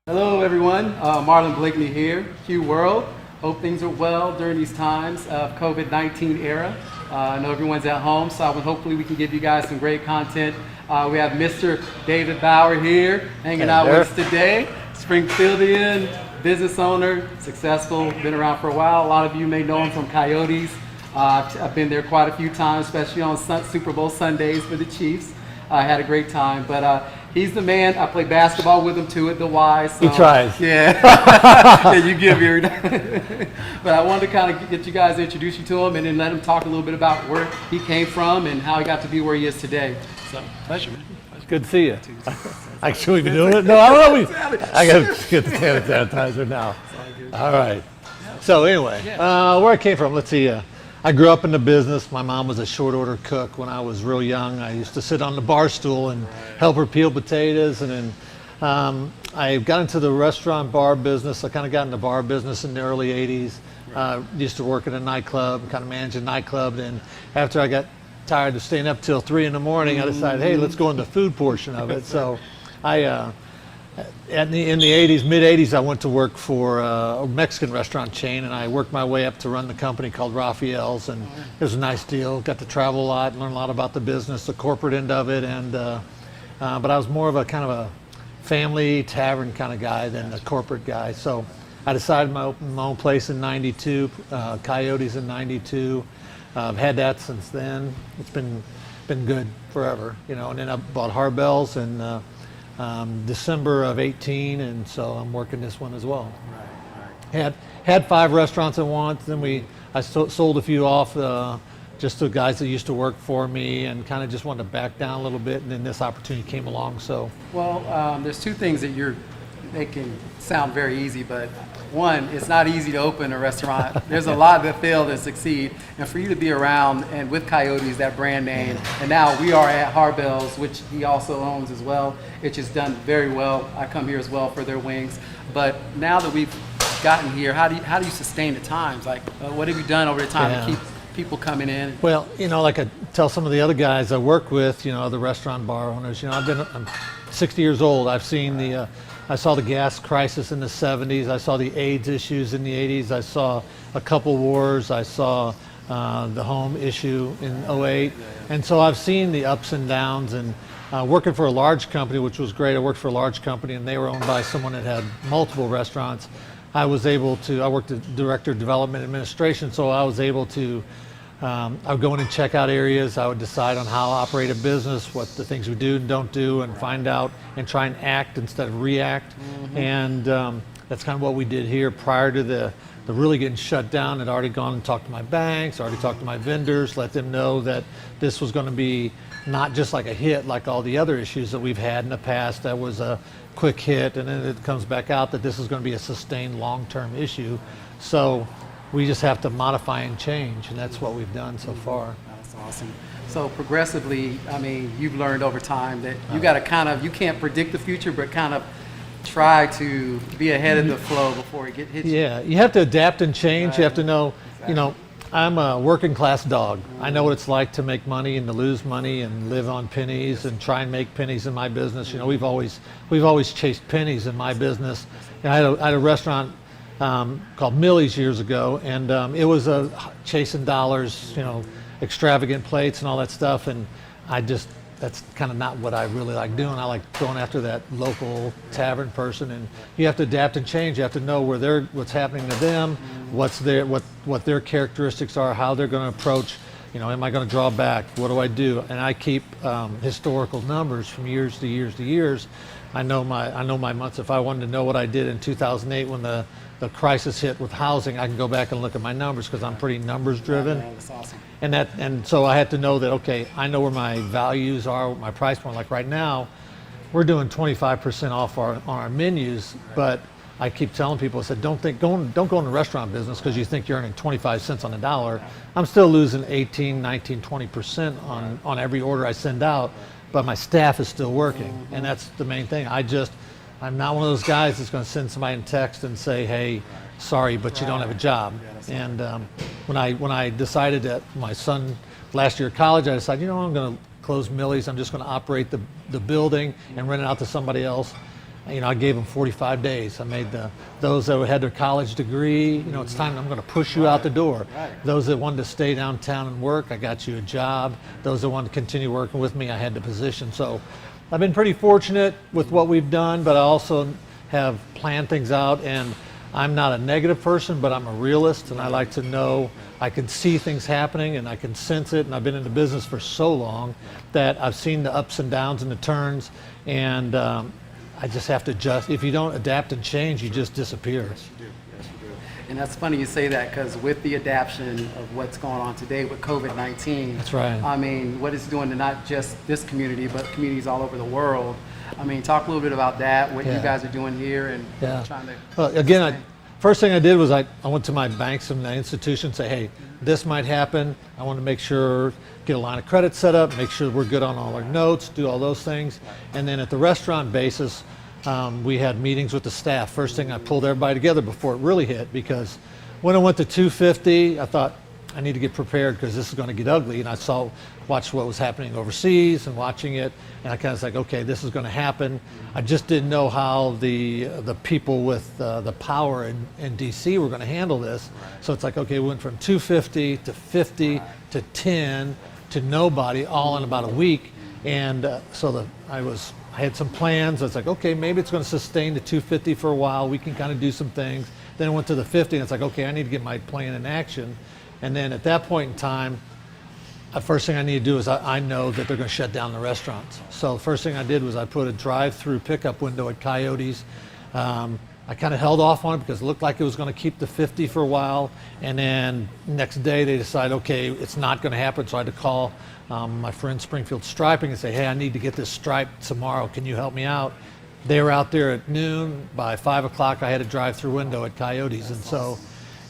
Hello everyone, Marlin Blakeney here, Q World. Hope things are well during these times of COVID-19 era. I know everyone's at home, so hopefully we can give you guys some great content. We have Mr. David Bauer here, hanging out with us today. Springfieldian, business owner, successful, been around for a while. A lot of you may know him from Coyotes. I've been there quite a few times, especially on Super Bowl Sundays for the Chiefs. I had a great time, but he's the man. I play basketball with him too at the Y. So, he tries. Yeah. Yeah, you give your. But I wanted to kind of get you guys to introduce you to him and then let him talk a little bit about where he came from and how he got to be where he is today. So, pleasure, man. Good to see you. Actually, we've been doing it. No, I don't know. I got to get the sanitizer now. All right. So anyway, where I came from, let's see. I grew up in the business. My mom was a short order cook when I was real young. I used to sit on the bar stool and help her peel potatoes. And then I got into the restaurant bar business. I kind of got into the bar business in the early 80s. Used to work at a nightclub, kind of manage a nightclub. And after I got tired of staying up till 3 in the morning, I decided, hey, let's go into the food portion of it. So in the 80s, mid 80s, I went to work for a Mexican restaurant chain, and I worked my way up to run the company called Raphael's, and it was a nice deal. Got to travel a lot, learn a lot about the business, the corporate end of it, and but I was more of a kind of a family tavern kind of guy than a corporate guy. So I decided to open my own place in '92, Coyotes in '92. I've had that since then. It's been good forever, you know. And then I bought Harbell's in December of 18, and so I'm working this one as well. Right. Had 5 restaurants at once. Then I sold a few off just to guys that used to work for me, and kind of just wanted to back down a little bit. And then this opportunity came along. So there's 2 things that you're making sound very easy, but one, it's not easy to open a restaurant. There's a lot that fail and succeed, and for you to be around and with Coyotes, that brand name, and now we are at Harbell's, which he also owns as well, which has done very well. I come here as well for their wings, but now that we've gotten here, how do you sustain the times? Like, what have you done over the time to keep people coming in? Well, you know, like I tell some of the other guys I work with, you know, the restaurant bar owners, you know, I'm 60 years old. I've seen I saw the gas crisis in the 70s. I saw the AIDS issues in the 80s. I saw a couple wars. I saw the home issue in '08. And so I've seen the ups and downs, and working for a large company, which was great. I worked for a large company, and they were owned by someone that had multiple restaurants. I worked at Director of Development Administration, so I was able to I would go in and check out areas. I would decide on how to operate a business, what the things we do and don't do, and find out and try and act instead of react. And that's kind of what we did here prior to the really getting shut down. I'd already gone and talked to my banks, already talked to my vendors, let them know that this was going to be not just like a hit like all the other issues that we've had in the past. That was a quick hit, and then it comes back out that this is going to be a sustained long-term issue. So we just have to modify and change, and that's what we've done so far. That's awesome. So progressively, I mean, you've learned over time that you got to you can't predict the future, but kind of try to be ahead of the flow before it hits you. Yeah, you have to adapt and change. Right. You have to know, you know, I'm a working class dog. I know what it's like to make money and to lose money and live on pennies and try and make pennies in my business. You know, we've always chased pennies in my business. You know, I had a restaurant called Millie's years ago, and it was chasing dollars, you know, extravagant plates and all that stuff, and that's kind of not what I really like doing. I like going after that local tavern person, and you have to adapt and change. You have to know what's happening to them, what their characteristics are, how they're going to approach. You know, am I going to draw back? What do I do? And I keep historical numbers from years to years to years. I know my months. If I wanted to know what I did in 2008 when the crisis hit with housing, I can go back and look at my numbers because I'm pretty numbers driven. Yeah, that's awesome. And so I had to know that, okay, I know where my values are, my price point. Like right now, we're doing 25% off on our menus, but I keep telling people, I said, don't go in the restaurant business because you think you're earning 25 cents on the dollar. I'm still losing 18, 19, 20% on every order I send out, but my staff is still working, and that's the main thing. I'm not one of those guys that's going to send somebody a text and say, hey, sorry, but you don't have a job. And when I decided that my son last year at college, I decided, I'm going to close Millie's. I'm just going to operate the building and rent it out to somebody else. I gave them 45 days. I made those that had their college degree, it's time, I'm going to push you out the door. Those that wanted to stay downtown and work, I got you a job. Those that wanted to continue working with me, I had the position. So I've been pretty fortunate with what we've done, but I also have planned things out, and I'm not a negative person, but I'm a realist, and I like to know I can see things happening and I can sense it, and I've been in the business for so long that I've seen the ups and downs and the turns, and I just have to adjust. If you don't adapt and change, you just disappear. Yes, you do. Yes, you do. And that's funny you say that, because with the adaptation of what's going on today with COVID-19, that's right. I mean, what it's doing to not just this community, but communities all over the world. I mean, talk a little bit about that, what you guys are doing here, and trying to. Well, again, first thing I did was I went to my banks and the institutions, say, hey, this might happen. I want to make sure, get a line of credit set up, make sure we're good on all our notes, do all those things. And then at the restaurant basis, we had meetings with the staff. First thing, I pulled everybody together before it really hit, because when I went to 250, I thought I need to get prepared because this is going to get ugly. And I watched what was happening overseas and watching it, and I kind of was like, okay, this is going to happen. I just didn't know how the people with the power in DC were going to handle this. So it's like, okay, we went from 250 to 50 to 10 to nobody, all in about a week. And I had some plans. I was like, okay, maybe it's going to sustain the 250 for a while. We can kind of do some things. Then I went to the 50, and it's like, okay, I need to get my plan in action. And then at that point in time, the first thing I need to do is I know that they're going to shut down the restaurants. So the first thing I did was I put a drive-through pickup window at Coyote's. I kind of held off on it because it looked like it was going to keep the 50 for a while. And then next day they decided, okay, it's not going to happen. So I had to call my friend Springfield Striping and say, hey, I need to get this striped tomorrow. Can you help me out? They were out there at noon. By 5 o'clock, I had a drive-through window at Coyote's.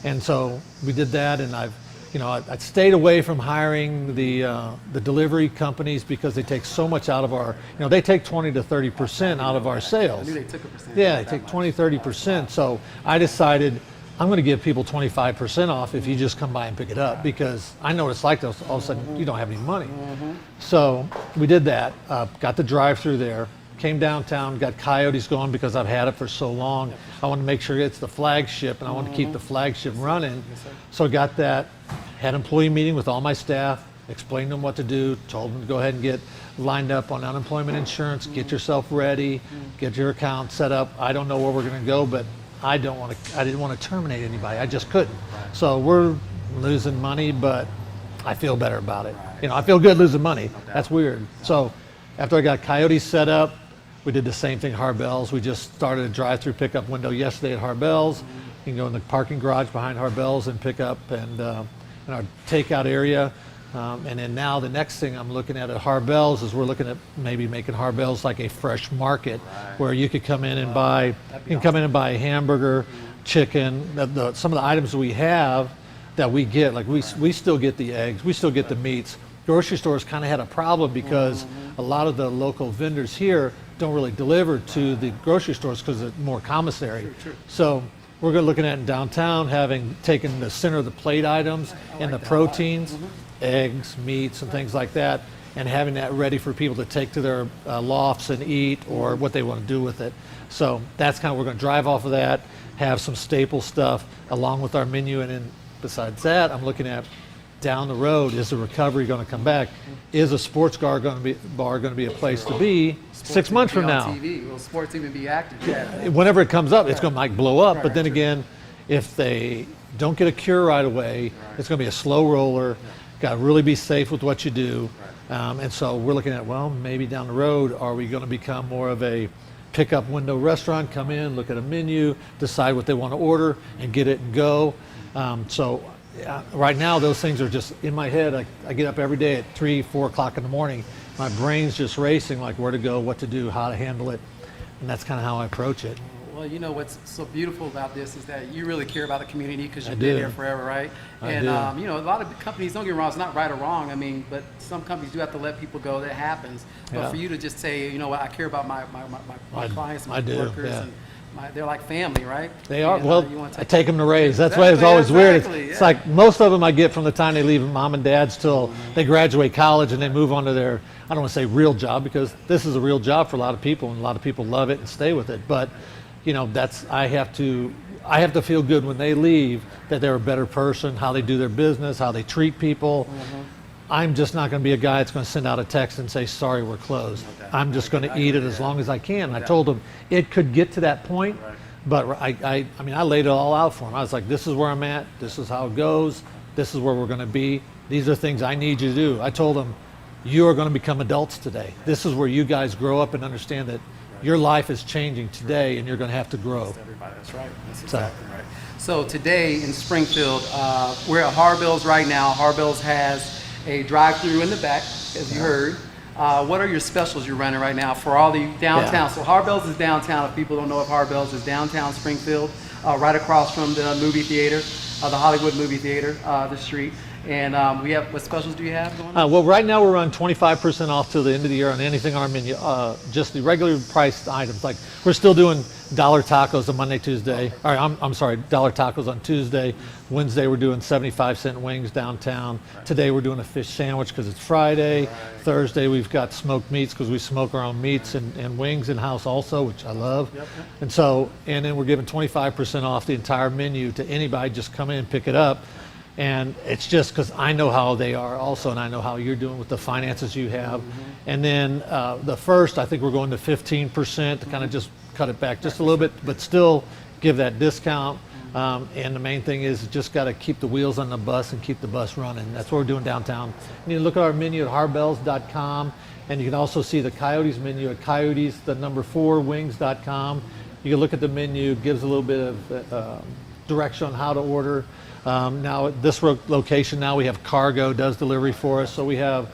And so we did that, and I stayed away from hiring the delivery companies because they take so much out of our, they take 20 to 30% out of our sales. I knew they took a percent. Yeah, they take 20, 30%. So I decided I'm going to give people 25% off if you just come by and pick it up, because I know what it's like. All of a sudden, you don't have any money. So we did that, got the drive-through there, came downtown, got Coyote's going because I've had it for so long. I want to make sure it's the flagship, and I want to keep the flagship running. So I got that, had an employee meeting with all my staff, explained to them what to do, told them to go ahead and get lined up on unemployment insurance, get yourself ready, get your account set up. I don't know where we're going to go, but I didn't want to terminate anybody. I just couldn't. So we're losing money, but I feel better about it. I feel good losing money. That's weird. So after I got Coyote set up, we did the same thing, Harbell's. We just started a drive-through pickup window yesterday at Harbell's. You can go in the parking garage behind Harbell's and pick up, and in our takeout area. And then now the next thing I'm looking at Harbell's is we're looking at maybe making Harbell's like a fresh market, where you could come in and buy, a hamburger, chicken, some of the items we have that we get, like we still get the eggs, we still get the meats. Grocery stores kind of had a problem because a lot of the local vendors here don't really deliver to the grocery stores because it's more commissary. So we're looking at in downtown, having taken the center of the plate items and the proteins, eggs, meats, and things like that, and having that ready for people to take to their lofts and eat, or what they want to do with it. So that's kind of, we're going to drive off of that, have some staple stuff along with our menu, and then besides that, I'm looking at down the road, is the recovery going to come back? Is a sports bar going to be a place to be 6 months from now? TV. Will sports even be active? Yeah. Whenever it comes up, it's going to might blow up. But then again, if they don't get a cure right away, it's going to be a slow roller. Got to really be safe with what you do. And so we're looking at, well, maybe down the road, are we going to become more of a pickup window restaurant? Come in, look at a menu, decide what they want to order, and get it and go. Right now, those things are just in my head. I get up every day at 3, 4 o'clock in the morning. My brain's just racing, like where to go, what to do, how to handle it. And that's kind of how I approach it. Well, Well, you know what's so beautiful about this is that you really care about the community because you've do. been here forever, right? I And do. you know, a lot of companies, don't get me wrong, it's not right or wrong. I mean, but some companies do have to let people go. That happens. But Yeah. for you to just say, you know what, I care about my clients, my I do, workers, yeah. and they're like family, right? They are. And, Well, you wanna I take them to raise. That's why it's Exactly, always weird. exactly, It's yeah. like most of them I get from the time they leave mom and dad's till they graduate college and they move on to their, I don't want to say real job, because this is a real job for a lot of people and a lot of people love it and stay with it. But, you know, I have to feel good when they leave that they're a better person, how they do their business, how they treat people. I'm just not going to be a guy that's going to send out a text and say, sorry, we're closed. I'm just going to eat it as long as I can. I told them it could get to that point, but I mean, I laid it all out for them. I was like, this is where I'm at. This is how it goes. This is where we're going to be. These are things I need you to do. I told them, you are going to become adults today. This is where you guys grow up and understand that your life is changing today and you're going to have to grow. Everybody, that's right. That's exactly right. So today in Springfield, we're at Harbell's right now. Harbell's has a drive-through in the back, as you heard. What are your specials you're running right now for all the downtown? Yeah. So Harbell's is downtown. If people don't know if Harbell's is downtown Springfield, right across from the movie theater, the Hollywood movie theater, the street. And we have, what specials do you have going on? Well, right now we're on 25% off till the end of the year on anything on our menu. Just the regular priced items. Like we're still doing dollar tacos on Monday, Tuesday. Or I'm sorry, dollar tacos on Tuesday. Wednesday we're doing 75-cent wings downtown. Today we're doing a fish sandwich because it's Friday. Thursday we've got smoked meats because we smoke our own meats and wings in house also, which I love. And then we're giving 25% off the entire menu to anybody. Just come in and pick it up. And it's just because I know how they are also, and I know how you're doing with the finances you have. And then the first, I think we're going to 15% to kind of just cut it back just a little bit, but still give that discount. And the main thing is just got to keep the wheels on the bus and keep the bus running. That's what we're doing downtown. And you can look at our menu at harbells.com, and you can also see the Coyotes menu at coyotes4wings.com. You can look at the menu, it gives a little bit of direction on how to order. Now at this location now we have cargo does delivery for us, so we have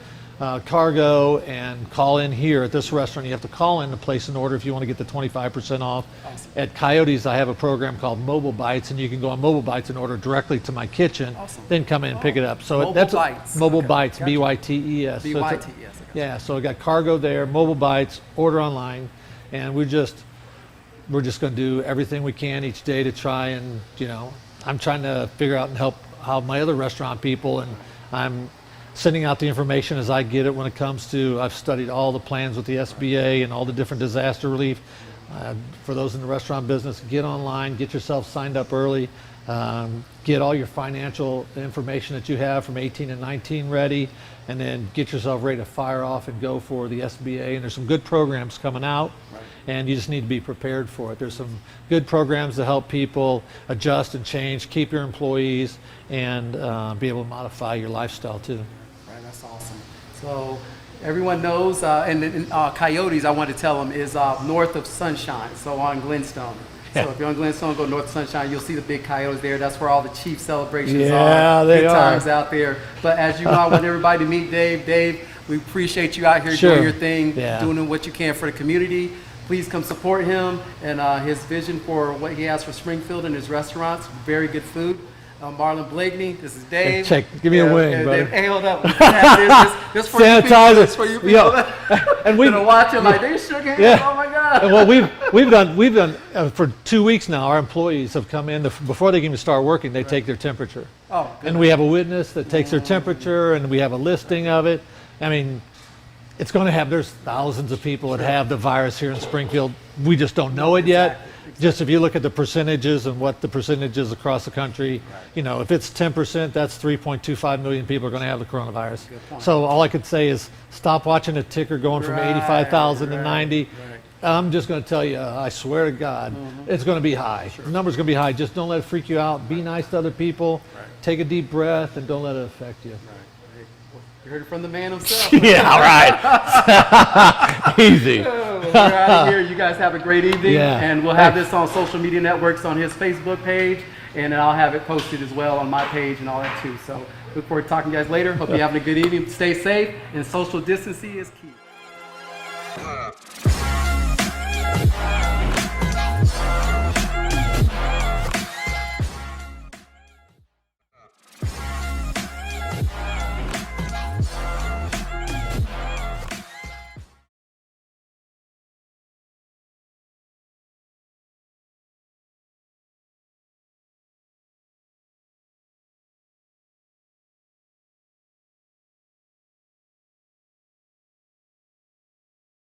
cargo and call in here at this restaurant. You have to call in to place an order if you want to get the 25% off. Awesome. At Coyotes I have a program called Mobile Bites, and you can go on Mobile Bites and order directly to my kitchen. Awesome. Then come in and pick it up. So Mobile that's Bites. Mobile Okay. Bites, Gotcha. BYTES. So BYTES, it's I gotcha. yeah, so we got cargo there, Mobile Bites, order online, and we're just going to do everything we can each day to try and, you know, I'm trying to figure out and help my other restaurant people, and I'm sending out the information as I get it when it comes to, I've studied all the plans with the SBA and all the different disaster relief. For those in the restaurant business, get online, get yourself signed up early, get all your financial information that you have from 18 and 19 ready, and then get yourself ready to fire off and go for the SBA. And there's some good programs coming out. And you just need to be prepared for it. There's some good programs to help people adjust and change, keep your employees, and be able to modify your lifestyle too. Right, that's awesome. So everyone knows, and Coyotes, I want to tell them, is north of Sunshine, so on Glenstone. Yeah. So if you're on Glenstone, go north of Sunshine, you'll see the big Coyotes there. That's where all the Chief celebrations Yeah, are. they Good are. times out there. But as you know, I want everybody to meet Dave. Dave, we appreciate you out here Sure. doing your thing, Yeah. doing what you can for the community. Please come support him and his vision for what he has for Springfield and his restaurants. Very good food. Marlin Blakeney, this is Dave. Hey, give me a wing, buddy. Hey, hold up. This for you people. Sanitizer. This for you people. Yo, and we Gonna watch it like they shook hands. Yeah. Oh my God. Well, we've done for 2 weeks now. Our employees have come in before they can even start working. They take their temperature, Oh, good. and we have a witness that takes their temperature, and we have a listing of it. I mean, it's going to have. There's thousands of people that have the virus here in Springfield. We just don't know it yet. Exactly. Just if you look at the percentages and what the percentage is across the country, you know, if it's 10%, that's 3.25 million people are going to have the coronavirus. Good point. So all I could say is stop watching the ticker going from Right, 85,000 to right, 90. right. I'm just going to tell you, I swear to God, it's going to be high. The number's going to be high. Just don't let it freak you out. Be nice to other people. Take a deep breath and don't let it affect you. You heard it from the man himself. Yeah, all right. Easy. We're out of here. You guys have a great evening. Yeah. And we'll have this on social media networks on his Facebook page. And then I'll have it posted as well on my page and all that too. So look forward to talking to you guys later. Hope you're having a good evening. Stay safe, and social distancing is key.